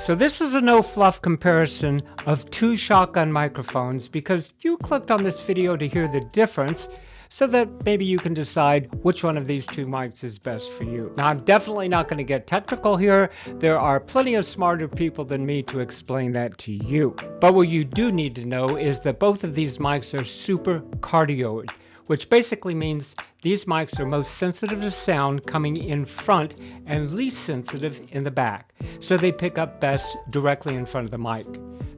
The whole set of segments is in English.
So this is a no fluff comparison of two shotgun microphones because you clicked on this video to hear the difference so that maybe you can decide which one of these two mics is best for you. Now, I'm definitely not going to get technical here. There are plenty of smarter people than me to explain that to you. But what you do need to know is that both of these mics are super cardioid, which basically means these mics are most sensitive to sound coming in front and least sensitive in the back. So they pick up best directly in front of the mic.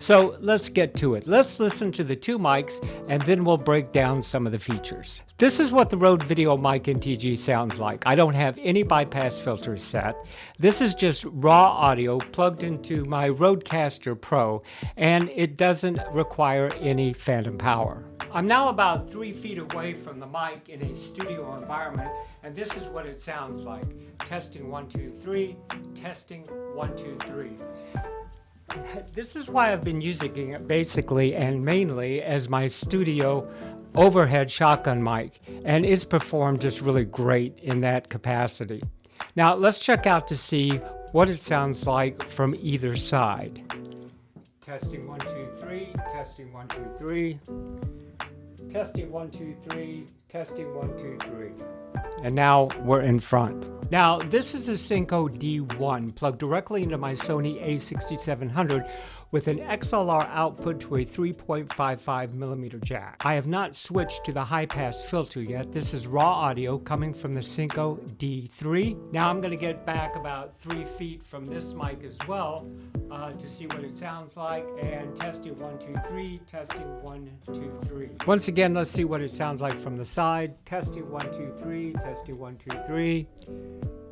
So let's get to it. Let's listen to the two mics and then we'll break down some of the features. This is what the Rode Videomic NTG sounds like. I don't have any bypass filters set. This is just raw audio plugged into my Rodecaster Pro, and it doesn't require any phantom power. I'm now about 3 feet away from the mic in a studio environment, and this is what it sounds like. Testing 1, 2, 3, testing 1, 2, 3. This is why I've been using it basically and mainly as my studio overhead shotgun mic, and it's performed just really great in that capacity. Now let's check out to see what it sounds like from either side. Testing 1, 2, 3, testing 1, 2, 3. Testing 1, 2, 3, testing 1, 2, 3. And now we're in front. Now this is a Synco D-1 plugged directly into my Sony a6700 with an XLR output to a 3.55mm jack. I have not switched to the high pass filter yet. This is raw audio coming from the Synco D3. Now I'm going to get back about 3 feet from this mic as well to see what it sounds like, and testing 1, 2, 3, testing 1, 2, 3. Once again, let's see what it sounds like from the side. Testing 1, 2, 3, testing 1, 2, 3.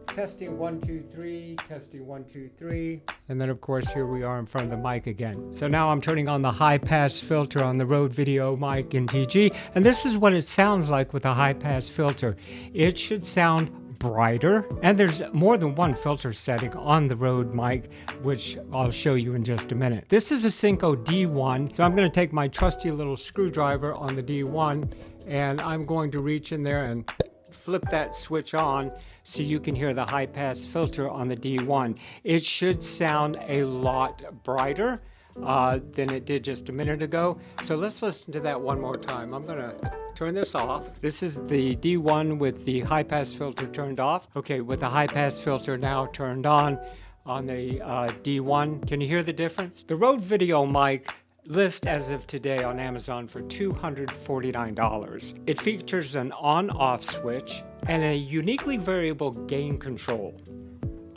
Testing 1, 2, 3, testing 1, 2, 3. And then of course here we are in front of the mic again. So now I'm turning on the high pass filter on the Rode Videomic NTG, and this is what it sounds like with a high pass filter. It should sound brighter, and there's more than one filter setting on the Rode mic, which I'll show you in just a minute. This is a Synco D1, so I'm going to take my trusty little screwdriver on the D1 and I'm going to reach in there and flip that switch on so you can hear the high pass filter on the D1. It should sound a lot brighter than it did just a minute ago. So let's listen to that one more time. I'm going to turn this off. This is the D1 with the high pass filter turned off. Okay, with the high pass filter now turned on the D1, can you hear the difference? The Rode Videomic list as of today on Amazon for $249. It features an on-off switch and a uniquely variable gain control.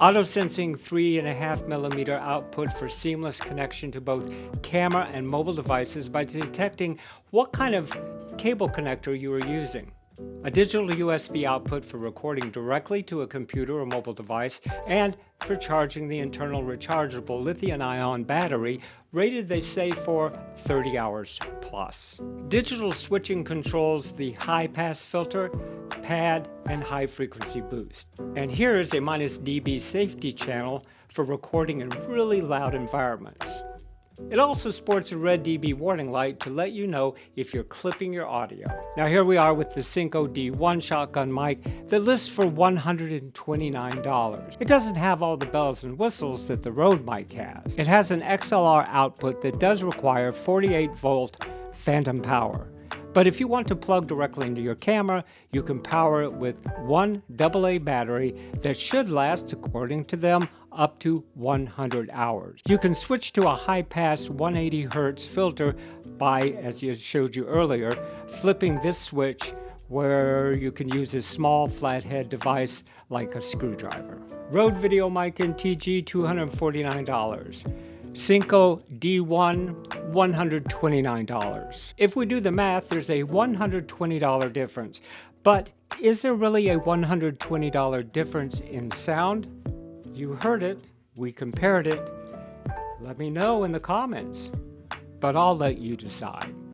Auto-sensing 3.5mm output for seamless connection to both camera and mobile devices by detecting what kind of cable connector you are using. A digital USB output for recording directly to a computer or mobile device, and for charging the internal rechargeable lithium-ion battery, rated, they say, for 30 hours plus. Digital switching controls the high pass filter, pad, and high frequency boost. And here is a -dB safety channel for recording in really loud environments. It also sports a red dB warning light to let you know if you're clipping your audio. Now here we are with the Synco D1 shotgun mic that lists for $129. It doesn't have all the bells and whistles that the Rode mic has. It has an XLR output that does require 48-volt phantom power. But if you want to plug directly into your camera, you can power it with one AA battery that should last, according to them, up to 100 hours. You can switch to a high-pass 180 Hz filter by, as I showed you earlier, flipping this switch where you can use a small flathead device like a screwdriver. Rode Videomic NTG, $249. Synco D1, $129. If we do the math, there's a $120 difference. But is there really a $120 difference in sound? You heard it. We compared it. Let me know in the comments. But I'll let you decide.